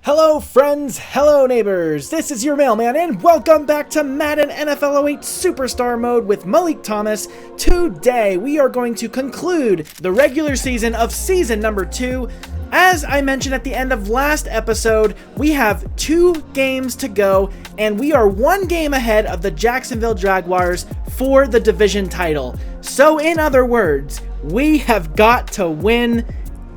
Hello friends, hello neighbors, this is your mailman and welcome back to Madden NFL 08 Superstar Mode with Malik Thomas. Today we are going to conclude the regular season of season number 2. As I mentioned at the end of last episode, we have 2 games to go and we are 1 game ahead of the Jacksonville Jaguars for the division title. So in other words, we have got to win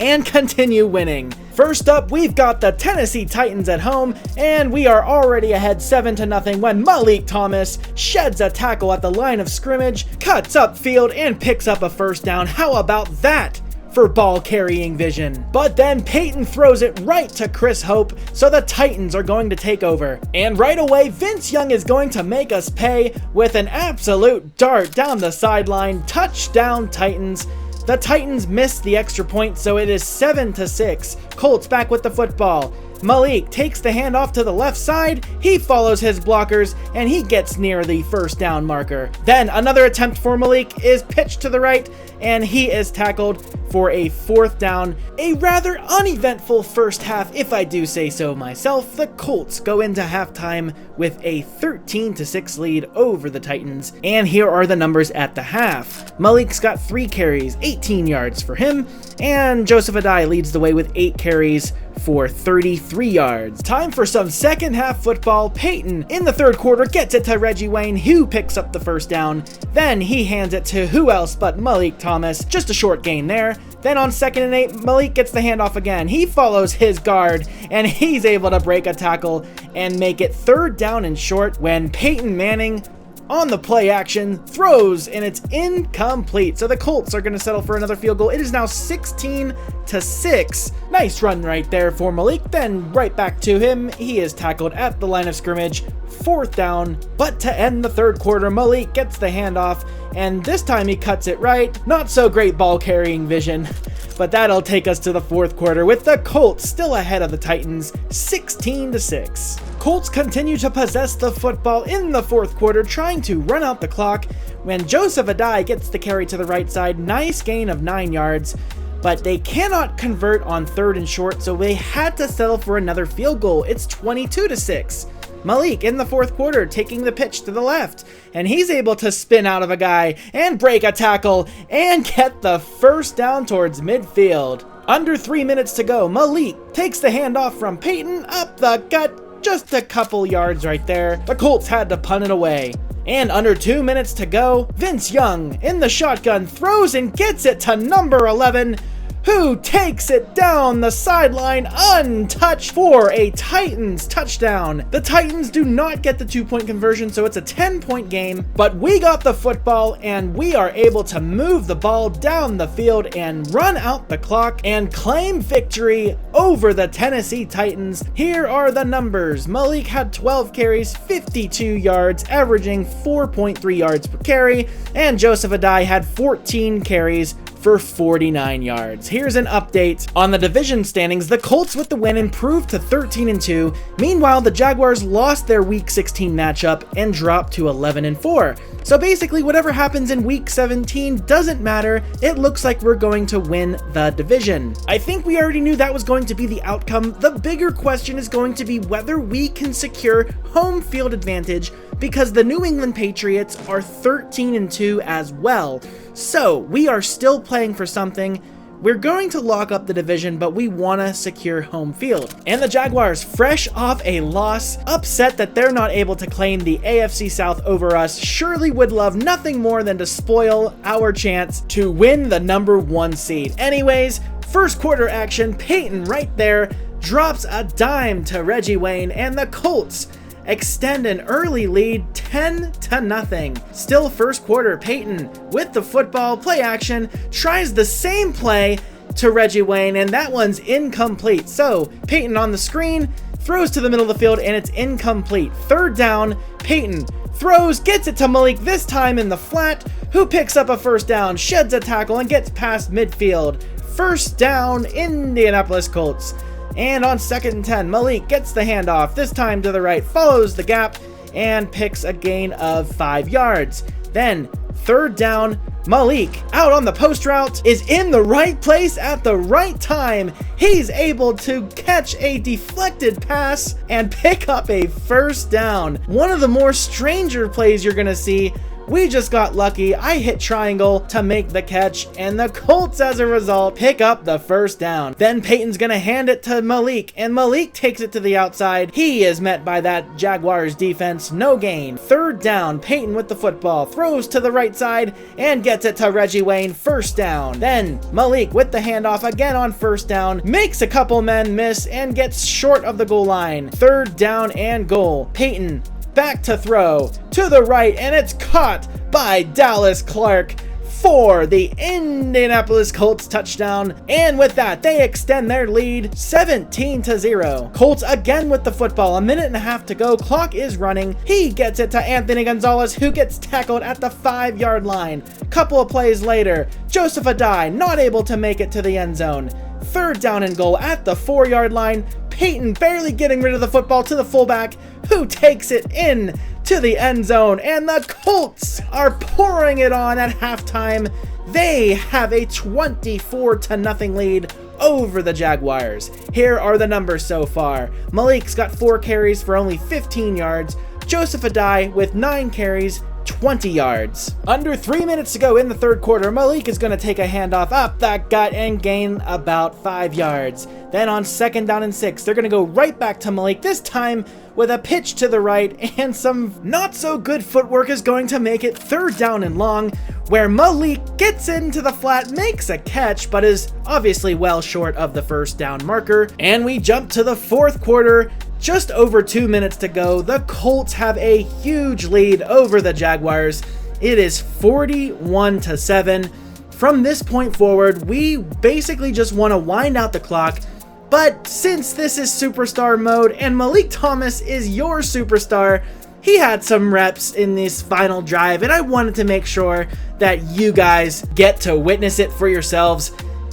and continue winning. First up, we've got the Tennessee Titans at home, and we are already ahead 7-0 when Malik Thomas sheds a tackle at the line of scrimmage, cuts upfield, and picks up a first down. How about that for ball carrying vision? But then Peyton throws it right to Chris Hope, so the Titans are going to take over. And right away, Vince Young is going to make us pay with an absolute dart down the sideline. Touchdown Titans. The Titans missed the extra point, so it is 7-6. Colts back with the football. Malik takes the handoff to the left side, he follows his blockers, and he gets near the first down marker. Then another attempt for Malik is pitched to the right, and he is tackled for a 4th down. A rather uneventful first half, if I do say so myself. The Colts go into halftime with a 13-6 lead over the Titans, and here are the numbers at the half. Malik's got 3 carries, 18 yards for him, and Joseph Adai leads the way with 8 carries for 33 yards. Time for some second half football. Peyton in the 3rd quarter gets it to Reggie Wayne, who picks up the first down. Then he hands it to who else but Malik Thomas. Just a short gain there. Then on 2nd and 8, Malik gets the handoff again. He follows his guard and he's able to break a tackle and make it 3rd down and short when Peyton Manning on the play action throws and it's incomplete. So the Colts are going to settle for another field goal. It is now 16-6. Nice run right there for Malik. Then right back to him. He is tackled at the line of scrimmage. 4th down. But to end the 3rd quarter, Malik gets the handoff and this time he cuts it right. Not so great ball carrying vision. But that'll take us to the 4th quarter with the Colts still ahead of the Titans, 16-6. Colts continue to possess the football in the 4th quarter, trying to run out the clock when Joseph Adai gets the carry to the right side. Nice gain of 9 yards, but they cannot convert on 3rd and short, so they had to settle for another field goal. It's 22-6. Malik in the 4th quarter taking the pitch to the left, and he's able to spin out of a guy and break a tackle and get the first down towards midfield. Under 3 minutes to go, Malik takes the handoff from Peyton up the gut, just a couple yards right there. The Colts had to punt it away. And under 2 minutes to go, Vince Young in the shotgun throws and gets it to number 11, who takes it down the sideline untouched for a Titans touchdown. The Titans do not get the 2-point conversion, so it's a 10-point game, but we got the football and we are able to move the ball down the field and run out the clock and claim victory over the Tennessee Titans. Here are the numbers. Malik had 12 carries, 52 yards, averaging 4.3 yards per carry, and Joseph Adai had 14 carries for 49 yards. Here's an update on the division standings. The Colts with the win improved to 13-2. Meanwhile, the Jaguars lost their Week 16 matchup and dropped to 11-4. So basically, whatever happens in Week 17 doesn't matter. It looks like we're going to win the division. I think we already knew that was going to be the outcome. The bigger question is going to be whether we can secure home field advantage, because the New England Patriots are 13-2 as well. So we are still playing for something. We're going to lock up the division, but we want to secure home field. And the Jaguars, fresh off a loss, upset that they're not able to claim the AFC South over us, surely would love nothing more than to spoil our chance to win the number 1 seed. Anyways, 1st quarter action, Peyton right there drops a dime to Reggie Wayne, and the Colts extend an early lead 10-0. Still 1st quarter, Peyton with the football, play action, tries the same play to Reggie Wayne, and that one's incomplete. So Peyton on the screen, throws to the middle of the field, and it's incomplete. 3rd down, Peyton throws, gets it to Malik, this time in the flat, who picks up a first down, sheds a tackle, and gets past midfield. 1st down, Indianapolis Colts. And on 2nd and 10, Malik gets the handoff, this time to the right, follows the gap, and picks a gain of 5 yards. Then 3rd down, Malik, out on the post route, is in the right place at the right time. He's able to catch a deflected pass and pick up a first down. One of the more stranger plays you're gonna see. We just got lucky. I hit triangle to make the catch, and the Colts, as a result, pick up the first down. Then Peyton's gonna hand it to Malik, and Malik takes it to the outside. He is met by that Jaguars defense. No gain. Third down. Peyton with the football, throws to the right side, and gets it to Reggie Wayne. First down. Then Malik with the handoff again on first down, makes a couple men miss, and gets short of the goal line. Third down and goal. Peyton back to throw to the right, and it's caught by Dallas Clark for the Indianapolis Colts touchdown. And with that, they extend their lead 17-0. Colts again with the football, a minute and a half to go. Clock is running. He gets it to Anthony Gonzalez, who gets tackled at the 5-yard line. Couple of plays later, Joseph Adai not able to make it to the end zone. Third down and goal at the 4-yard line. Peyton barely getting rid of the football to the fullback, who takes it in to the end zone, and the Colts are pouring it on at halftime. They have a 24-0 lead over the Jaguars. Here are the numbers so far. Malik's got 4 carries for only 15 yards. Joseph Adai with 9 carries, 20 yards. Under 3 minutes to go in the third quarter, Malik is going to take a handoff up the gut and gain about 5 yards. Then on second down and 6, they're going to go right back to Malik, this time with a pitch to the right, and some not so good footwork is going to make it third down and long, where Malik gets into the flat, makes a catch, but is obviously well short of the first down marker. And we jump to the fourth quarter. Just over 2 minutes to go. The Colts have a huge lead over the Jaguars. It is 41-7. From this point forward, we basically just want to wind out the clock. But since this is superstar mode and Malik Thomas is your superstar, he had some reps in this final drive, and I wanted to make sure that you guys get to witness it for yourselves.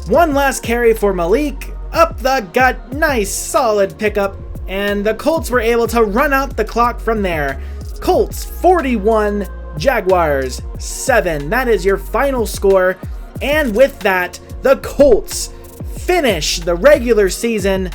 One last carry for Malik, up the gut, nice solid pickup, and the Colts were able to run out the clock from there. Colts 41, Jaguars 7. That is your final score. And with that, the Colts finish the regular season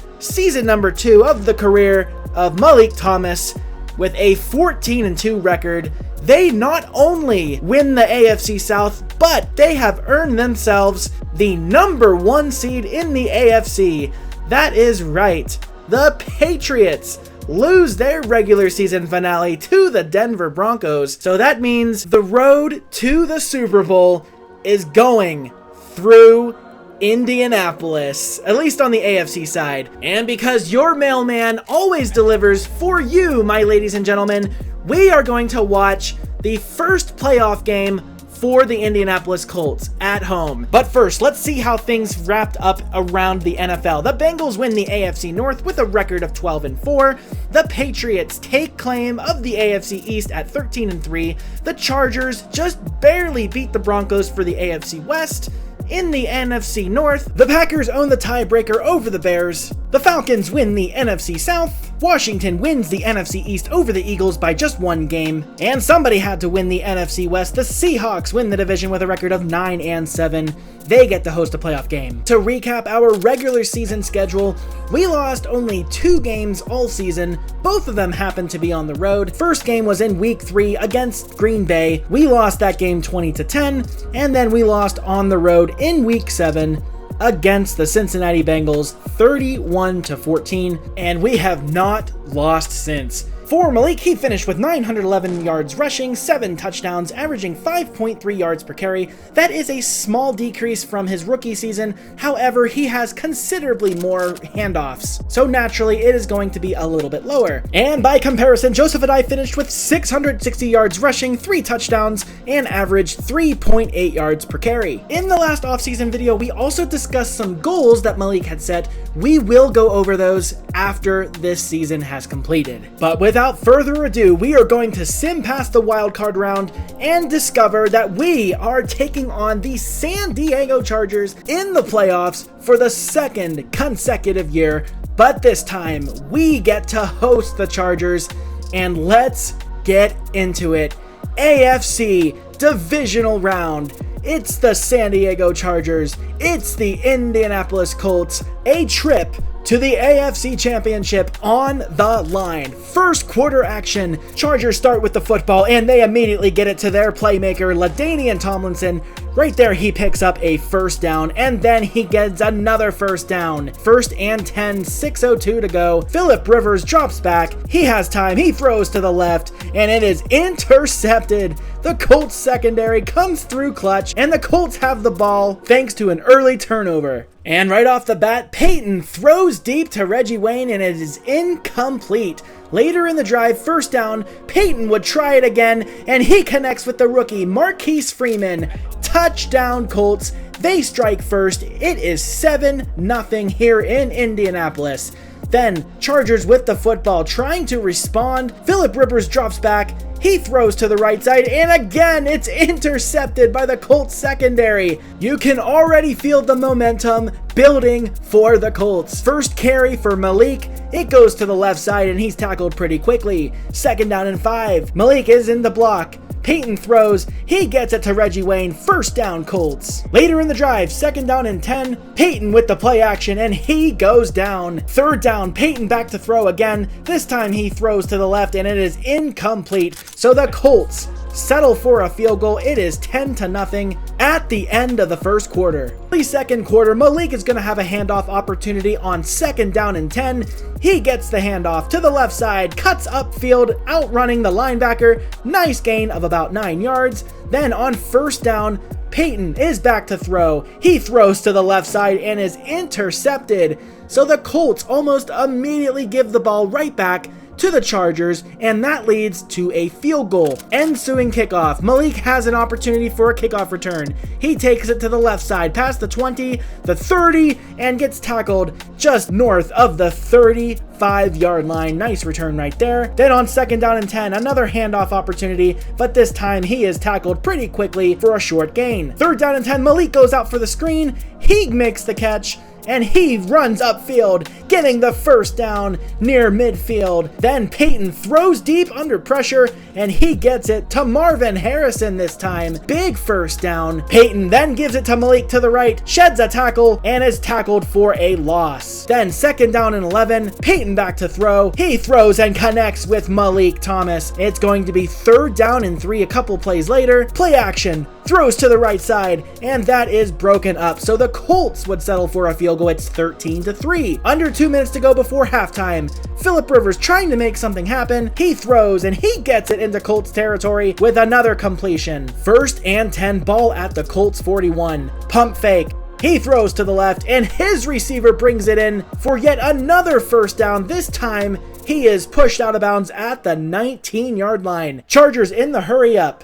number 2 of the career of Malik Thomas with a 14-2 record. They not only win the AFC South, but they have earned themselves the number 1 seed in the AFC. That is right. The Patriots lose their regular season finale to the Denver Broncos. So that means the road to the Super Bowl is going through Indianapolis, at least on the AFC side. And because your mailman always delivers for you, my ladies and gentlemen, we are going to watch the first playoff game for the Indianapolis Colts at home. But first, let's see how things wrapped up around the NFL. The Bengals win the AFC North with a record of 12-4. The Patriots take claim of the AFC East at 13-3. The Chargers just barely beat the Broncos for the AFC West. In the NFC North, the Packers own the tiebreaker over the Bears. The Falcons win the NFC South. Washington wins the NFC East over the Eagles by just 1 game. And somebody had to win the NFC West. The Seahawks win the division with a record of 9-7. They get to host a playoff game. To recap our regular season schedule, we lost only 2 games all season. Both of them happened to be on the road. First game was in week 3 against Green Bay. We lost that game 20-10, and then we lost on the road in week 7 against the Cincinnati Bengals 31-14, and we have not lost since. For Malik, he finished with 911 yards rushing, 7 touchdowns, averaging 5.3 yards per carry. That is a small decrease from his rookie season. However, he has considerably more handoffs, so naturally it is going to be a little bit lower. And by comparison, Joseph Adai finished with 660 yards rushing, 3 touchdowns, and averaged 3.8 yards per carry. In the last offseason video, we also discussed some goals that Malik had set. We will go over those after this season has completed. But without further ado, we are going to sim past the wildcard round and discover that we are taking on the San Diego Chargers in the playoffs for the 2nd consecutive year. But this time, we get to host the Chargers, and let's get into it. AFC Divisional Round. It's the San Diego Chargers. It's the Indianapolis Colts. A trip to the AFC Championship on the line. First quarter action. Chargers start with the football and they immediately get it to their playmaker, LaDainian Tomlinson. Right there, he picks up a first down, and then he gets another first down. 1st and 10, 6:02 to go. Philip Rivers drops back. He has time. He throws to the left, and it is intercepted. The Colts secondary comes through clutch, and the Colts have the ball thanks to an early turnover. And right off the bat, Peyton throws deep to Reggie Wayne, and it is incomplete. Later in the drive, first down, Peyton would try it again, and he connects with the rookie, Marquise Freeman. Touchdown Colts. They strike first. It is 7-0 here in Indianapolis. Then Chargers with the football trying to respond. Philip Rivers drops back. He throws to the right side, and again it's intercepted by the Colts secondary. You can already feel the momentum building for the Colts. First carry for Malik. It goes to the left side and he's tackled pretty quickly. 2nd down and 5. Malik is in the block. Peyton throws, he gets it to Reggie Wayne, first down Colts. Later in the drive, 2nd down and 10, Peyton with the play action and he goes down. 3rd down, Peyton back to throw again. This time he throws to the left and it is incomplete. So the Colts settle for a field goal. It is 10-0 at the end of the first quarter. The second quarter, Malik is going to have a handoff opportunity on 2nd down and 10. He gets the handoff to the left side, cuts upfield, outrunning the linebacker. Nice gain of about 9 yards. Then on 1st down, Peyton is back to throw. He throws to the left side and is intercepted. So the Colts almost immediately give the ball right back to the Chargers, and that leads to a field goal. Ensuing kickoff, Malik has an opportunity for a kickoff return. He takes it to the left side, past the 20, the 30, and gets tackled just north of the 35-yard line. Nice return right there. Then on 2nd down and 10, another handoff opportunity, but this time he is tackled pretty quickly for a short gain. 3rd down and 10, Malik goes out for the screen. He makes the catch, and he runs upfield, getting the first down near midfield. Then Peyton throws deep under pressure, and he gets it to Marvin Harrison this time. Big first down. Peyton then gives it to Malik to the right, sheds a tackle, and is tackled for a loss. Then 2nd down and 11, Peyton back to throw. He throws and connects with Malik Thomas. It's going to be 3rd down and 3 a couple plays later. Play action. Throws to the right side, and that is broken up. So the Colts would settle for a field goal. It's 13-3. Under 2 minutes to go before halftime. Philip Rivers trying to make something happen. He throws and he gets it into Colts territory with another completion. 1st and 10, ball at the Colts 41. Pump fake. He throws to the left and his receiver brings it in for yet another first down. This time he is pushed out of bounds at the 19-yard line. Chargers in the hurry up.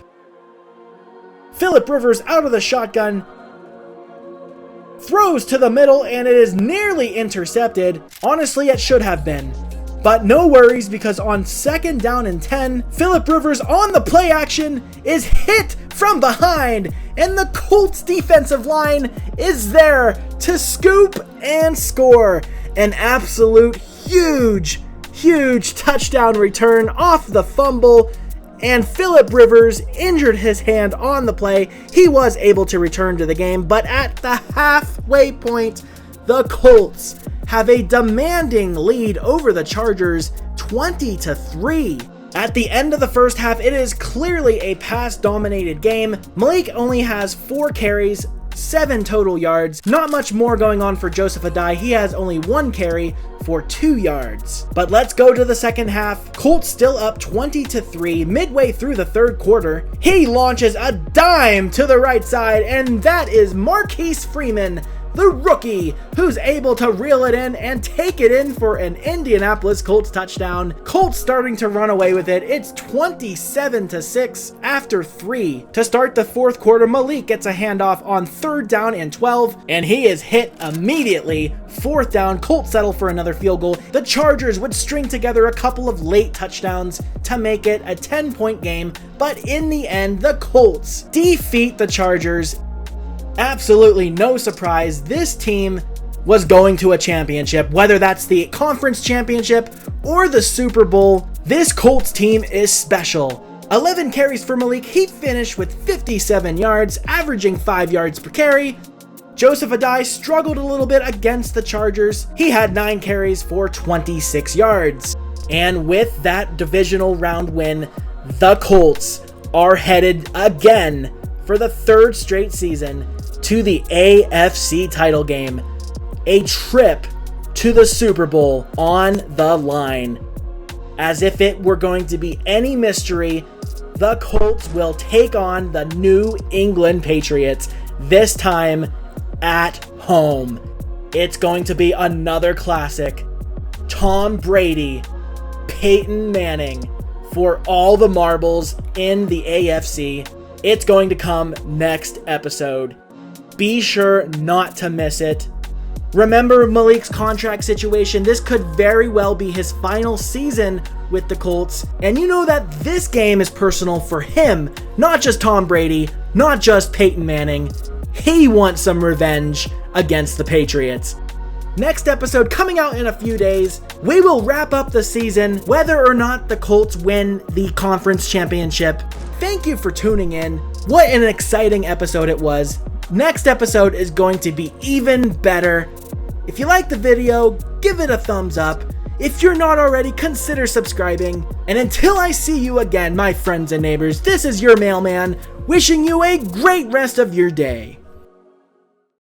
Philip Rivers out of the shotgun, throws to the middle, and it is nearly intercepted. Honestly, it should have been. But no worries, because on 2nd down and 10, Philip Rivers on the play action is hit from behind, and the Colts defensive line is there to scoop and score. An absolute huge touchdown return off the fumble. And Philip Rivers injured his hand on the play. He was able to return to the game, but at the halfway point, the Colts have a demanding lead over the Chargers, 20-3. At the end of the first half, it is clearly a pass-dominated game. Malik only has 4 carries, 7 total yards. Not much more going on for Joseph Adai. He has only 1 carry for 2 yards. But let's go to the second half. Colts still up 20-3 midway through the 3rd quarter. He launches a dime to the right side, and that is Marquise Freeman, the rookie, who's able to reel it in and take it in for an Indianapolis Colts touchdown. Colts starting to run away with it. It's 27-6 after 3. To start the 4th quarter, Malik gets a handoff on 3rd down and 12, and he is hit immediately. 4th down, Colts settle for another field goal. The Chargers would string together a couple of late touchdowns to make it a 10-point game, but in the end, the Colts defeat the Chargers. Absolutely no surprise, this team was going to a championship, whether that's the conference championship or the Super Bowl. This Colts team is special. 11 carries for Malik. He finished with 57 yards, averaging 5 yards per carry. Joseph Adai struggled a little bit against the Chargers. He had 9 carries for 26 yards. And with that divisional round win, the Colts are headed again for the 3rd straight season to the AFC title game. A trip to the Super Bowl on the line. As if it were going to be any mystery, the Colts will take on the New England Patriots, this time at home. It's going to be another classic. Tom Brady, Peyton Manning for all the marbles in the AFC. It's going to come next episode. Be sure not to miss it. Remember Malik's contract situation. This could very well be his final season with the Colts. And you know that this game is personal for him, not just Tom Brady, not just Peyton Manning. He wants some revenge against the Patriots. Next episode coming out in a few days, we will wrap up the season whether or not the Colts win the conference championship. Thank you for tuning in. What an exciting episode it was. Next episode is going to be even better. If you liked the video, give it a thumbs up. If you're not already, consider subscribing. And until I see you again, my friends and neighbors, this is your mailman, wishing you a great rest of your day.